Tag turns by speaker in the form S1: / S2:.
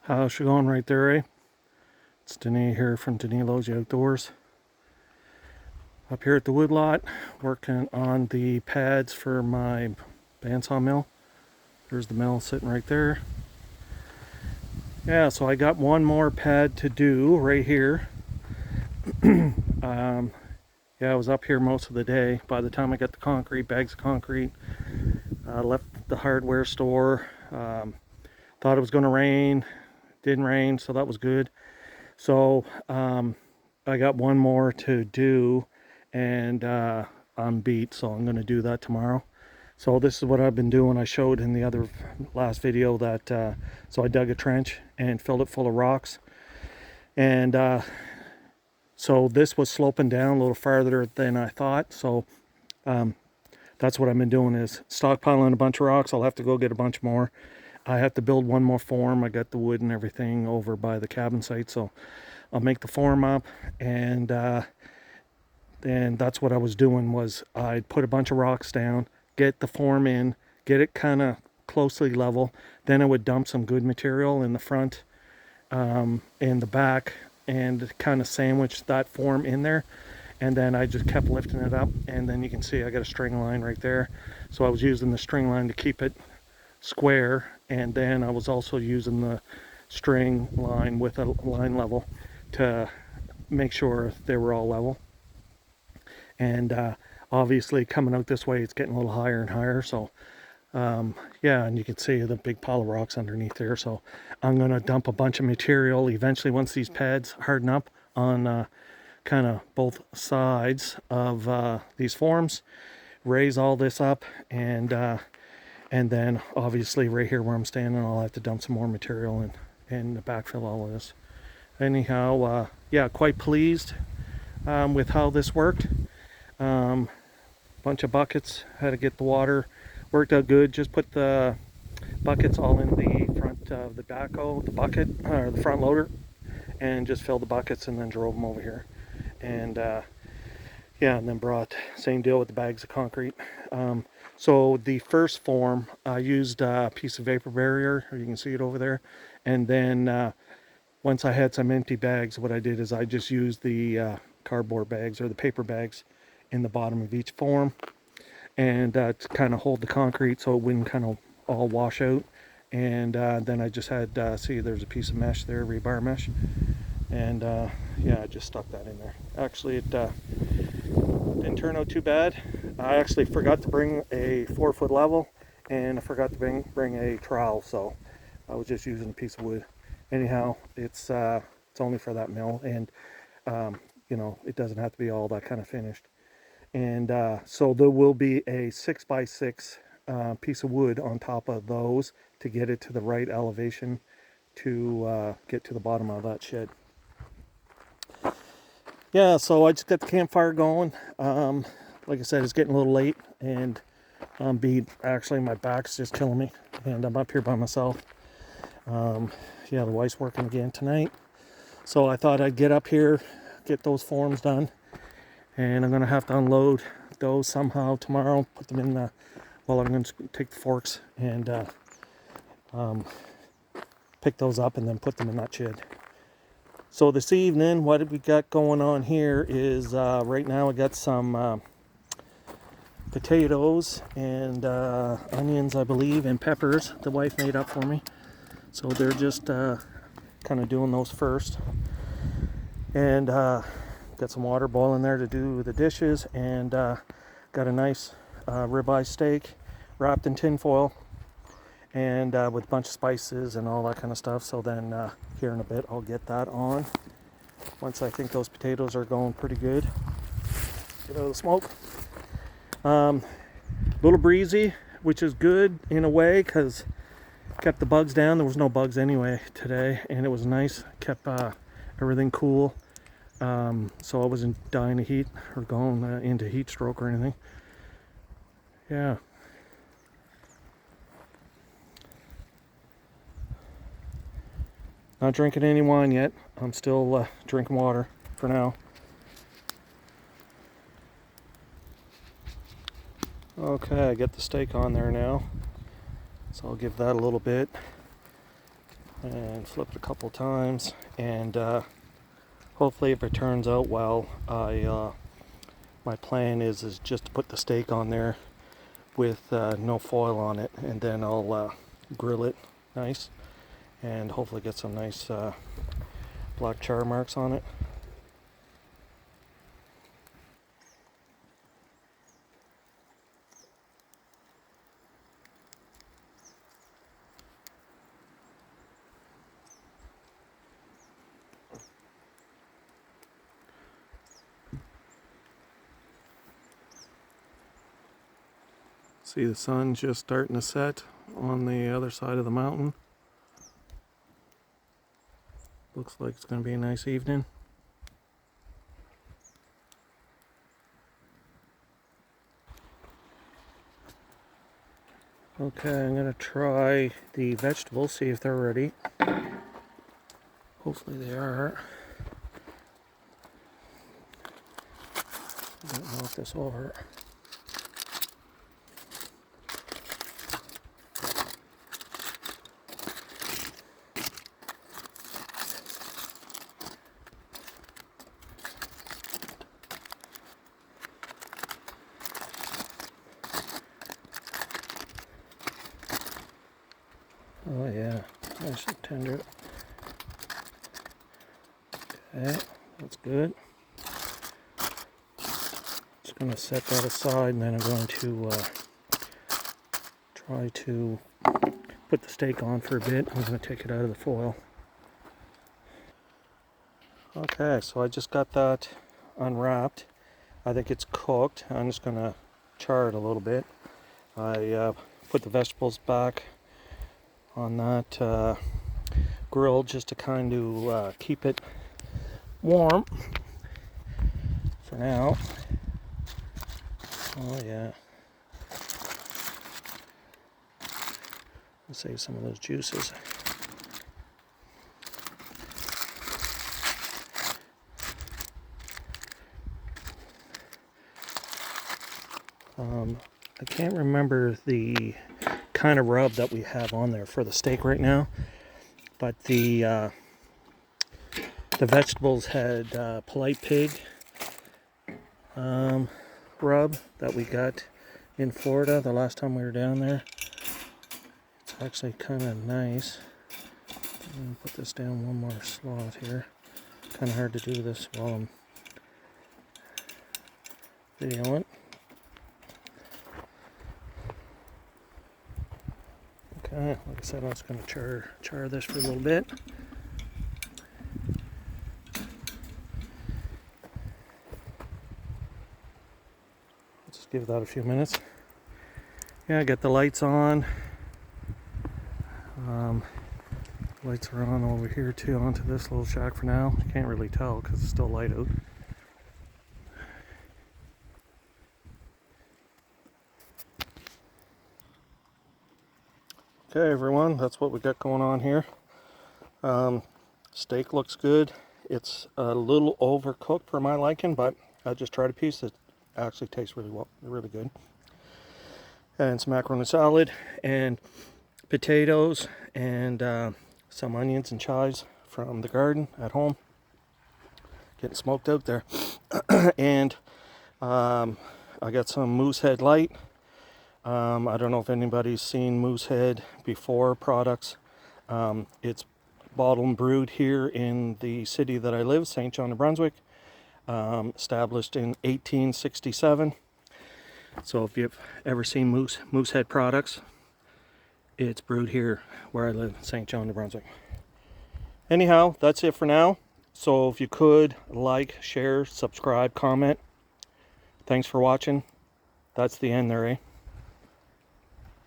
S1: How's she going right there, eh? It's Danae here from Danilo's Outdoors. Up here at the woodlot, working on the pads for my bandsaw mill. There's the mill sitting right there. Yeah, so I got one more pad to do right here. Yeah, I was up here most of the day. By the time I got the concrete, bags of concrete, left the hardware store. Thought it was going to rain. Didn't rain, so that was good. So I got one more to do, and I'm beat, so I'm going to do that tomorrow. So this is what I've been doing. I showed in the other last video that so I dug a trench and filled it full of rocks, and so this was sloping down a little farther than I thought. So that's what I've been doing, is stockpiling a bunch of rocks. I'll have to go get a bunch more. I have to build one more form. I got the wood and everything over by the cabin site, so I'll make the form up, and that's what I was doing. Was I'd put a bunch of rocks down, get the form in, get it kind of closely level, then I would dump some good material in the front and the back, and kind of sandwich that form in there, and then I just kept lifting it up, and then you can see I got a string line right there. So I was using the string line to keep it square, and then I was also using the string line with a line level to make sure they were all level. And obviously coming out this way, it's getting a little higher and higher. So yeah, and you can see the big pile of rocks underneath there. So I'm going to dump a bunch of material eventually once these pads harden up on kind of both sides of these forms, raise all this up, and then obviously right here where I'm standing, I'll have to dump some more material and backfill all of this. Anyhow, yeah, quite pleased with how this worked. Bunch of buckets, had to get the water, worked out good. Just put the buckets all in the front of the backhoe, the bucket, or the front loader, and just filled the buckets and then drove them over here. And yeah, and then brought, same deal with the bags of concrete. So the first form, I used a piece of vapor barrier, you can see it over there. And then once I had some empty bags, what I did is I just used the cardboard bags or the paper bags in the bottom of each form, and to kind of hold the concrete so it wouldn't kind of all wash out. And then I just had, see, there's a piece of mesh there, rebar mesh. And yeah, I just stuck that in there. Actually, it didn't turn out too bad. I actually forgot to bring a 4-foot level, and I forgot to bring a trowel, so I was just using a piece of wood. Anyhow, it's only for that mill, and you know, it doesn't have to be all that kind of finished. And so there will be a 6x6 piece of wood on top of those to get it to the right elevation to get to the bottom of that shed. Yeah, so I just got the campfire going. Like I said, it's getting a little late, and I'm beat. Actually, my back's just killing me, and I'm up here by myself. Yeah, the wife's working again tonight, so I thought I'd get up here, get those forms done, and I'm gonna have to unload those somehow tomorrow. Put them in the, well, I'm gonna take the forks and pick those up and then put them in that shed. So this evening, what we got going on here is right now I got some potatoes and onions, I believe, and peppers the wife made up for me. So they're just kind of doing those first. And got some water boiling there to do the dishes, and got a nice ribeye steak wrapped in tin foil, and with a bunch of spices and all that kind of stuff. So then here in a bit I'll get that on once I think those potatoes are going pretty good. Get out of the smoke. Little breezy, which is good in a way because kept the bugs down. There was no bugs anyway today, and it was nice. Kept everything cool, so I wasn't dying of heat or going into heat stroke or anything. Yeah. Not drinking any wine yet. I'm still drinking water for now. Okay, I get the steak on there now, so I'll give that a little bit. and flipped a couple times, and hopefully if it turns out well, my plan is just to put the steak on there with no foil on it, and then I'll grill it nice and hopefully get some nice black char marks on it. See the sun just starting to set on the other side of the mountain. Looks like it's going to be a nice evening. Okay, I'm going to try the vegetables, see if they're ready. Hopefully they are. I don't knock this over. Oh yeah, nice and tender. Okay, that's good. Just going to set that aside, and then I'm going to try to put the steak on for a bit. I'm going to take it out of the foil. Okay, so I just got that unwrapped. I think it's cooked. I'm just going to char it a little bit. I put the vegetables back on that grill just to kind of keep it warm for now. Oh yeah. I'll save some of those juices. I can't remember the kind of rub that we have on there for the steak right now, but the vegetables had polite pig rub that we got in Florida the last time we were down there. It's actually kind of nice. I'm going to put this down one more slot here. Kind of hard to do this while I'm videoing. Okay, like I said, I was going to char this for a little bit. Just give that a few minutes. Yeah, get the lights on. Lights are on over here too, onto this little shack for now. You can't really tell because it's still light out. Okay everyone, that's what we got going on here. Steak looks good. It's a little overcooked for my liking, but I just tried a piece that actually tastes really well, really good. And some macaroni salad and potatoes and some onions and chives from the garden at home. Getting smoked out there. And I got some Moosehead Light. I don't know if anybody's seen Moosehead before products. It's bottled and brewed here in the city that I live, St. John, New Brunswick, established in 1867. So if you've ever seen Moosehead products, it's brewed here where I live, St. John, New Brunswick. Anyhow, that's it for now. So if you could like, share, subscribe, comment. Thanks for watching. That's the end there, eh?